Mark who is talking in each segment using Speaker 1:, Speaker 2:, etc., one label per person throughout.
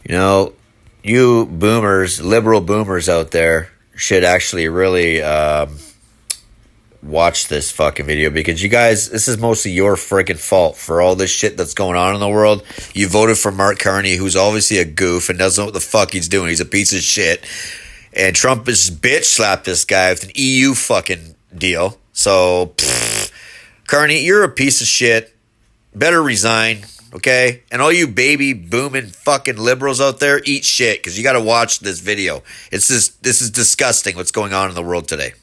Speaker 1: You know, you boomers, liberal boomers out there, should actually really watch this fucking video, because you guys, this is mostly your freaking fault for all this shit that's going on in the world. You voted for Mark Carney, who's obviously a goof and doesn't know what the fuck he's doing. He's a piece of shit. And Trump is bitch slapped this guy with an EU fucking deal. So, Carney, you're a piece of shit. Better resign, okay? And all you baby booming fucking liberals out there, eat shit, because you got to watch this video. This is disgusting what's going on in the world today.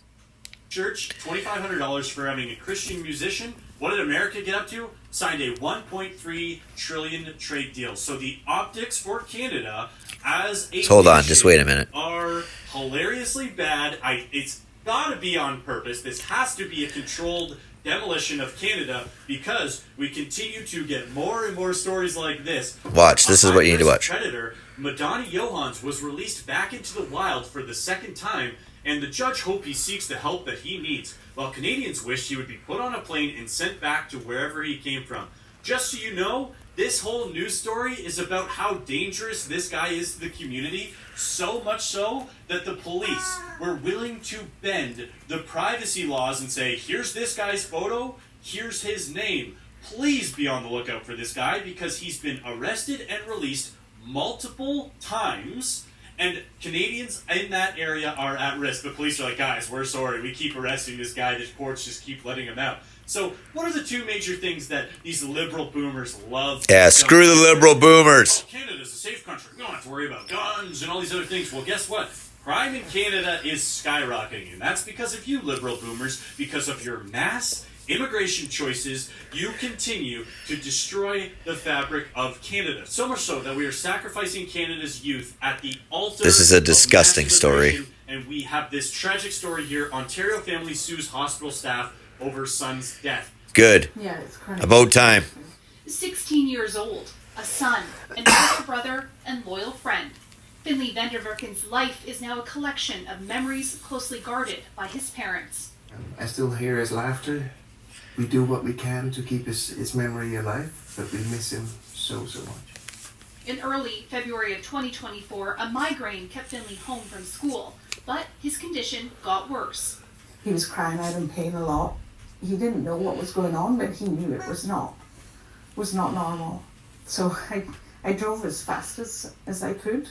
Speaker 2: Church, $2,500 for having a Christian musician. What did America get up to? Signed a $1.3 trillion trade deal. So the optics for Canada as a
Speaker 1: hold on, just wait a minute.
Speaker 2: Are hilariously bad. It's got to be on purpose. This has to be a controlled demolition of Canada, because we continue to get more and more stories like this.
Speaker 1: Watch. This is what you need to watch.
Speaker 2: Predator, Madani Johans, was released back into the wild for the second time, and the judge hopes he seeks the help that he needs, while Canadians wished he would be put on a plane and sent back to wherever he came from. Just so you know, this whole news story is about how dangerous this guy is to the community, so much so that the police were willing to bend the privacy laws and say, here's this guy's photo, here's his name. Please be on the lookout for this guy, because he's been arrested and released multiple times. And Canadians in that area are at risk. The police are like, guys, we're sorry. We keep arresting this guy. The courts just keep letting him out. So what are the two major things that these liberal boomers love?
Speaker 1: Yeah, screw the liberal boomers.
Speaker 2: Oh, Canada's a safe country. We don't have to worry about guns and all these other things. Well, guess what? Crime in Canada is skyrocketing. And that's because of you, liberal boomers, because of your mass immigration choices. You continue to destroy the fabric of Canada. So much so that we are sacrificing Canada's youth at the altar.
Speaker 1: This is a disgusting story.
Speaker 2: And we have this tragic story here. Ontario family sues hospital staff over son's death.
Speaker 1: Good.
Speaker 3: Yeah, it's crazy.
Speaker 1: About time.
Speaker 4: 16 years old, a son, an older brother, and loyal friend. Finley Vanderwerken's life is now a collection of memories closely guarded by his parents.
Speaker 5: I still hear his laughter. We do what we can to keep his memory alive, but we miss him so much.
Speaker 4: In early February of 2024, a migraine kept Finley home from school, but his condition got worse.
Speaker 3: He was crying out in pain a lot. He didn't know what was going on, but he knew it was not normal. So I drove as fast as I could.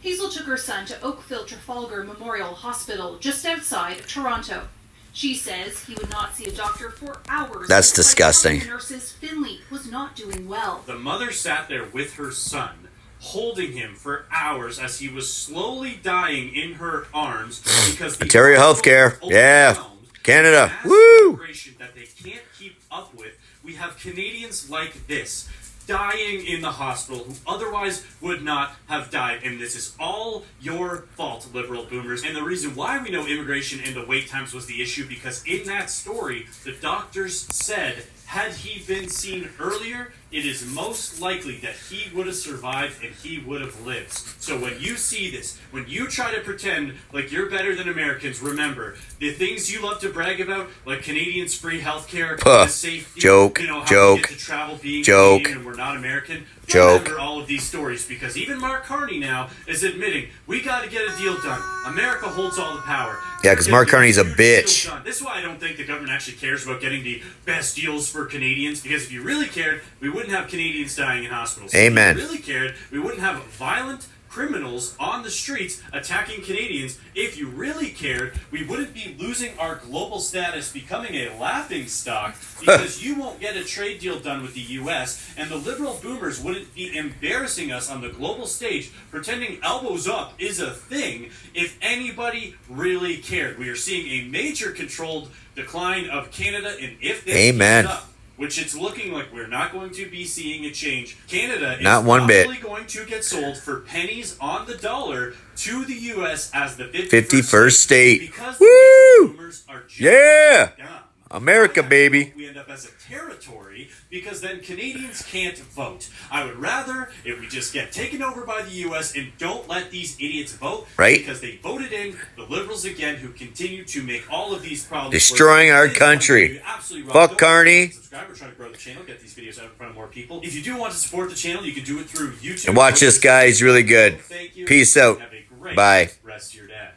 Speaker 4: Hazel took her son to Oakville Trafalgar Memorial Hospital just outside of Toronto. She says he would not see a doctor for hours.
Speaker 1: That's disgusting.
Speaker 4: The nurses, Finley was not doing well.
Speaker 2: The mother sat there with her son, holding him for hours as he was slowly dying in her arms because the
Speaker 1: Ontario healthcare, yeah, Canada, woo!
Speaker 2: That they can't keep up with. We have Canadians like this dying in the hospital who otherwise would not have died, and this is all your fault, liberal boomers. And the reason why we know immigration and the wait times was the issue, because in that story the doctors said had he been seen earlier, it is most likely that he would have survived and he would have lived. So when you see this, when you try to pretend like you're better than Americans, remember, the things you love to brag about, like Canadians' free healthcare, the safety,
Speaker 1: joke,
Speaker 2: you know, how
Speaker 1: joke,
Speaker 2: we get to travel being
Speaker 1: joke,
Speaker 2: Canadian and we're not American.
Speaker 1: Joke.
Speaker 2: Remember all of these stories, because even Mark Carney now is admitting we got to get a deal done. America holds all the power.
Speaker 1: Yeah, because Mark Carney's a bitch.
Speaker 2: This is why I don't think the government actually cares about getting the best deals for Canadians, because if you really cared, we wouldn't have Canadians dying in hospitals.
Speaker 1: Amen.
Speaker 2: If you really cared, we wouldn't have violent criminals on the streets attacking Canadians. If you really cared, we wouldn't be losing our global status, becoming a laughing stock, because you won't get a trade deal done with the U.S., and the liberal boomers wouldn't be embarrassing us on the global stage, pretending elbows up is a thing, if anybody really cared. We are seeing a major controlled decline of Canada, and if this
Speaker 1: Amen.
Speaker 2: keeps up, which it's looking like we're not going to be seeing a change, Canada is
Speaker 1: not one bit
Speaker 2: probably going to get sold for pennies on the dollar to the U.S. as the
Speaker 1: 51st state.
Speaker 2: Because
Speaker 1: Woo!
Speaker 2: the boomers are just
Speaker 1: Yeah!
Speaker 2: dumb.
Speaker 1: America, baby.
Speaker 2: We end up as a territory because then Canadians can't vote. I would rather if we just get taken over by the U.S. and don't let these idiots vote,
Speaker 1: right?
Speaker 2: Because they voted in the Liberals again, who continue to make all of these problems,
Speaker 1: destroying our country. Fuck Carney.
Speaker 2: Subscribe. We're trying to grow the channel, get these videos out in front of more people. If you do want to support the channel, you can do it through YouTube.
Speaker 1: And watch this guy; he's really good.
Speaker 2: Thank you.
Speaker 1: Peace out.
Speaker 2: Have a great
Speaker 1: Bye.
Speaker 2: rest of your day.